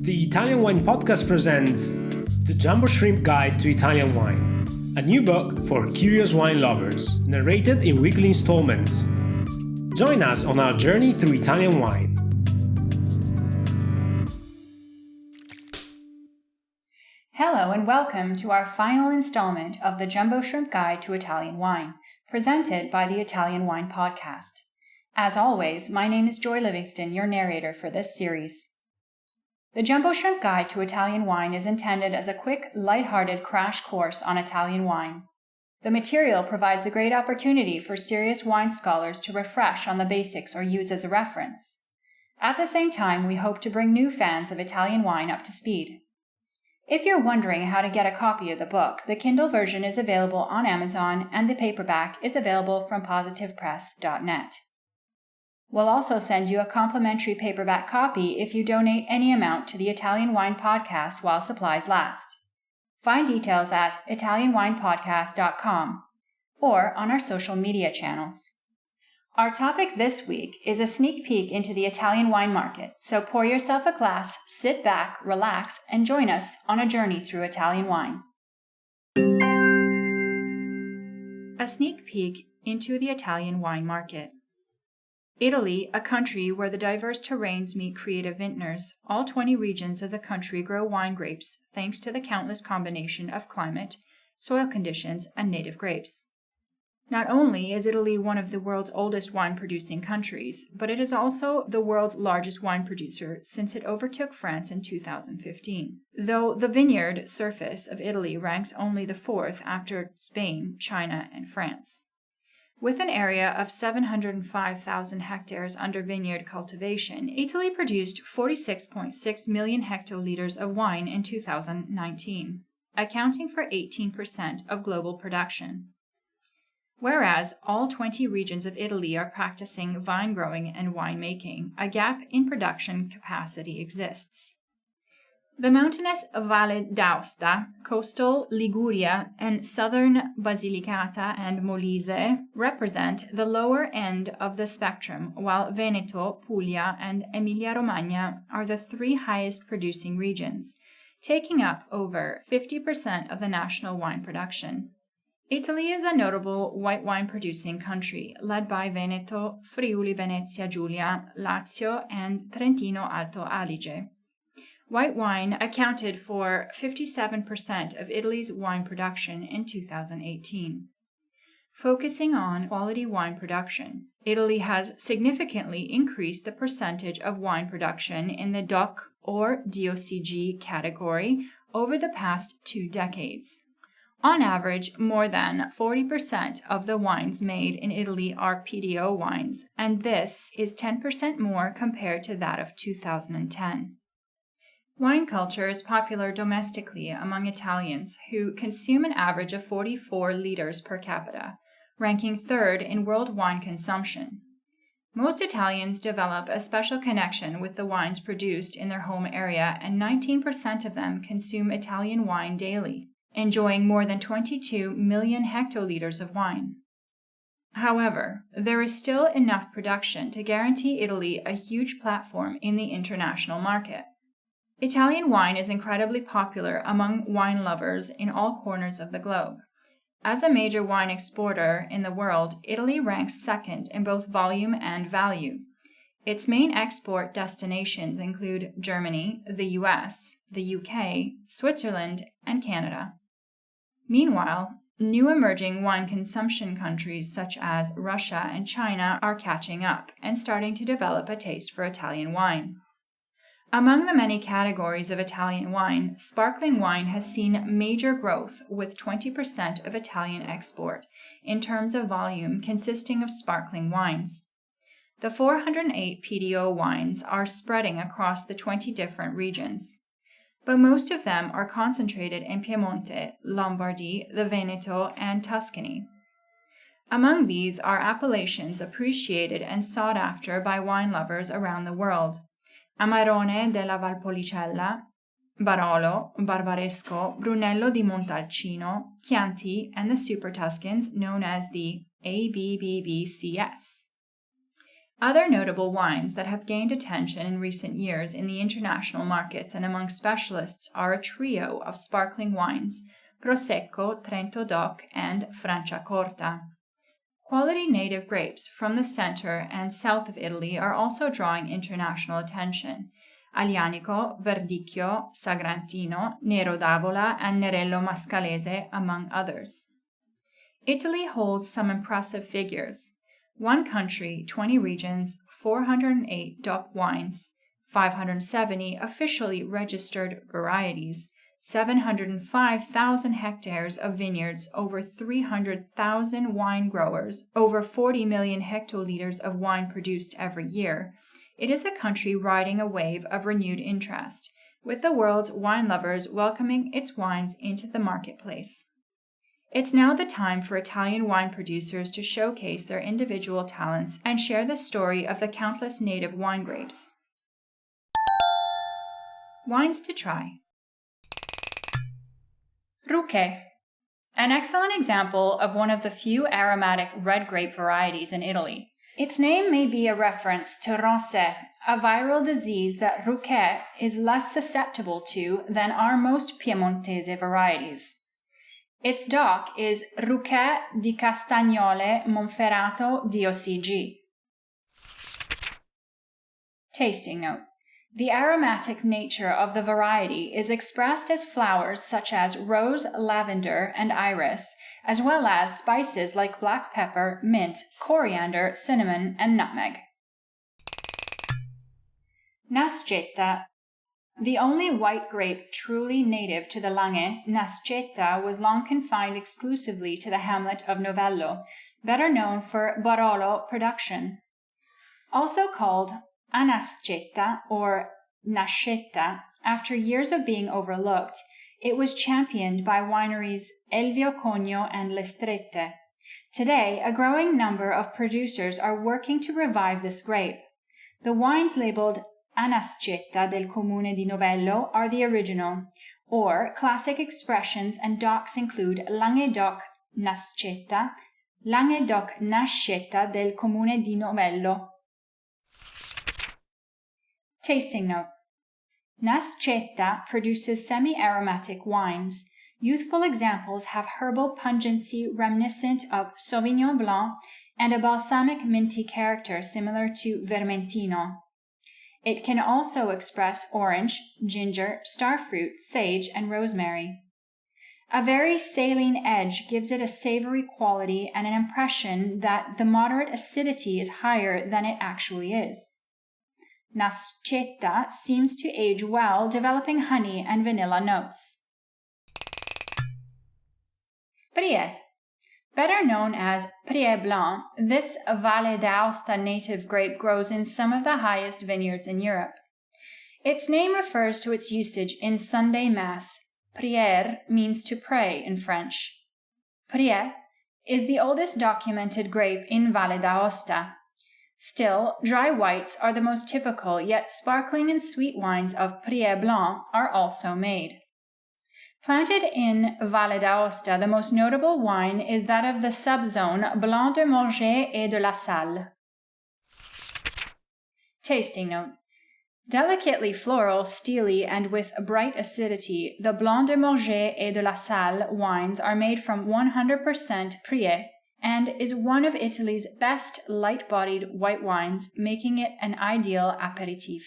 The Italian Wine Podcast presents The Jumbo Shrimp Guide to Italian Wine, a new book for curious wine lovers, narrated in weekly installments. Join us on our journey through Italian wine. Hello and welcome to our final installment of the Jumbo Shrimp Guide to Italian Wine, presented by the Italian Wine Podcast. As always, my name is Joy Livingston, your narrator for this series. The Jumbo Shrimp Guide to Italian Wine is intended as a quick, lighthearted crash course on Italian wine. The material provides a great opportunity for serious wine scholars to refresh on the basics or use as a reference. At the same time, we hope to bring new fans of Italian wine up to speed. If you're wondering how to get a copy of the book, the Kindle version is available on Amazon and the paperback is available from positivepress.net. We'll also send you a complimentary paperback copy if you donate any amount to the Italian Wine Podcast while supplies last. Find details at italianwinepodcast.com or on our social media channels. Our topic this week is a sneak peek into the Italian wine market, so pour yourself a glass, sit back, relax, and join us on a journey through Italian wine. A sneak peek into the Italian wine market. Italy, a country where the diverse terrains meet creative vintners, all 20 regions of the country grow wine grapes thanks to the countless combination of climate, soil conditions, and native grapes. Not only is Italy one of the world's oldest wine-producing countries, but it is also the world's largest wine producer since it overtook France in 2015, though the vineyard surface of Italy ranks only the fourth after Spain, China, and France. With an area of 705,000 hectares under vineyard cultivation, Italy produced 46.6 million hectoliters of wine in 2019, accounting for 18% of global production. Whereas all 20 regions of Italy are practicing vine growing and winemaking, a gap in production capacity exists. The mountainous Valle d'Aosta, coastal Liguria, and southern Basilicata and Molise represent the lower end of the spectrum, while Veneto, Puglia, and Emilia-Romagna are the three highest producing regions, taking up over 50% of the national wine production. Italy is a notable white wine producing country, led by Veneto, Friuli Venezia Giulia, Lazio, and Trentino Alto Adige. White wine accounted for 57% of Italy's wine production in 2018. Focusing on quality wine production, Italy has significantly increased the percentage of wine production in the DOC or DOCG category over the past 2 decades. On average, more than 40% of the wines made in Italy are PDO wines, and this is 10% more compared to that of 2010. Wine culture is popular domestically among Italians, who consume an average of 44 liters per capita, ranking third in world wine consumption. Most Italians develop a special connection with the wines produced in their home area, and 19% of them consume Italian wine daily, enjoying more than 22 million hectoliters of wine. However, there is still enough production to guarantee Italy a huge platform in the international market. Italian wine is incredibly popular among wine lovers in all corners of the globe. As a major wine exporter in the world, Italy ranks second in both volume and value. Its main export destinations include Germany, the US, the UK, Switzerland, and Canada. Meanwhile, new emerging wine consumption countries such as Russia and China are catching up and starting to develop a taste for Italian wine. Among the many categories of Italian wine, sparkling wine has seen major growth, with 20% of Italian export in terms of volume consisting of sparkling wines. The 408 PDO wines are spreading across the 20 different regions, but most of them are concentrated in Piemonte, Lombardy, the Veneto, and Tuscany. Among these are appellations appreciated and sought after by wine lovers around the world: Amarone della Valpolicella, Barolo, Barbaresco, Brunello di Montalcino, Chianti, and the Super Tuscans known as the ABBBCS. Other notable wines that have gained attention in recent years in the international markets and among specialists are a trio of sparkling wines, Prosecco, Trento DOC, and Franciacorta. Quality native grapes from the center and south of Italy are also drawing international attention. Aglianico, Verdicchio, Sagrantino, Nero d'Avola, and Nerello Mascalese, among others. Italy holds some impressive figures. 1 country, 20 regions, 408 DOC wines, 570 officially registered varieties, 705,000 hectares of vineyards, over 300,000 wine growers, over 40 million hectoliters of wine produced every year. It is a country riding a wave of renewed interest, with the world's wine lovers welcoming its wines into the marketplace. It's now the time for Italian wine producers to showcase their individual talents and share the story of the countless native wine grapes. Wines to try. Ruché, an excellent example of one of the few aromatic red grape varieties in Italy. Its name may be a reference to rosée, a viral disease that Ruché is less susceptible to than our most Piemontese varieties. Its DOC is Ruché di Castagnole Monferrato DOCG. Tasting note. The aromatic nature of the variety is expressed as flowers such as rose, lavender, and iris, as well as spices like black pepper, mint, coriander, cinnamon, and nutmeg. Nascetta. The only white grape truly native to the Langhe, Nascetta was long confined exclusively to the hamlet of Novello, better known for Barolo production. Also called Anascetta or Nascetta, after years of being overlooked, it was championed by wineries Elvio Cogno and Le Strette. Today, a growing number of producers are working to revive this grape. The wines labeled Anascetta del Comune di Novello are the original, or classic expressions and DOCs include Languedoc Nascetta, Languedoc Nascetta del Comune di Novello. Tasting note. Nascetta produces semi-aromatic wines. Youthful examples have herbal pungency reminiscent of Sauvignon Blanc and a balsamic minty character similar to Vermentino. It can also express orange, ginger, starfruit, sage, and rosemary. A very saline edge gives it a savory quality and an impression that the moderate acidity is higher than it actually is. Nascetta seems to age well, developing honey and vanilla notes. Brie. Better known as Brie Blanc, this Valle d'Aosta native grape grows in some of the highest vineyards in Europe. Its name refers to its usage in Sunday Mass. Prière means to pray in French. Brie is the oldest documented grape in Valle d'Aosta. Still, dry whites are the most typical, yet sparkling and sweet wines of Brie Blanc are also made. Planted in Valle d'Aosta, the most notable wine is that of the subzone Blanc de Morges et de la Salle. Tasting note. Delicately floral, steely, and with bright acidity, the Blanc de Morges et de la Salle wines are made from 100% Brie and is one of Italy's best light-bodied white wines, making it an ideal aperitif.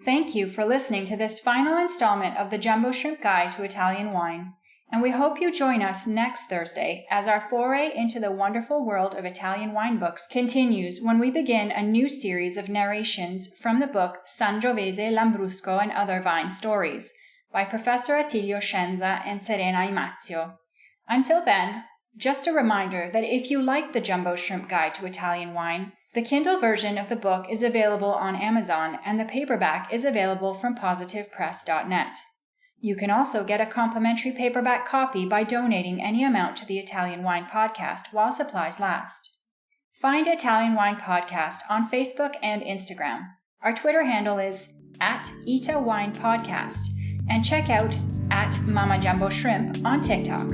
Thank you for listening to this final installment of the Jumbo Shrimp Guide to Italian Wine, and we hope you join us next Thursday as our foray into the wonderful world of Italian wine books continues when we begin a new series of narrations from the book Sangiovese, Lambrusco, and Other Vine Stories by Professor Attilio Scienza and Serena Imazio. Until then, just a reminder that if you like the Jumbo Shrimp Guide to Italian Wine, the Kindle version of the book is available on Amazon, and the paperback is available from positivepress.net. You can also get a complimentary paperback copy by donating any amount to the Italian Wine Podcast while supplies last. Find Italian Wine Podcast on Facebook and Instagram. Our Twitter handle is @ItaWinePodcast, and check out @Mama Jumbo Shrimp on TikTok.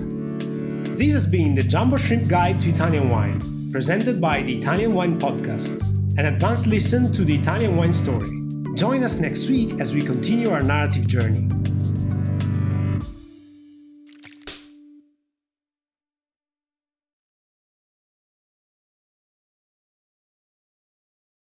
This has been the Jumbo Shrimp Guide to Italian Wine, presented by the Italian Wine Podcast, an advanced listen to the Italian wine story. Join us next week as we continue our narrative journey.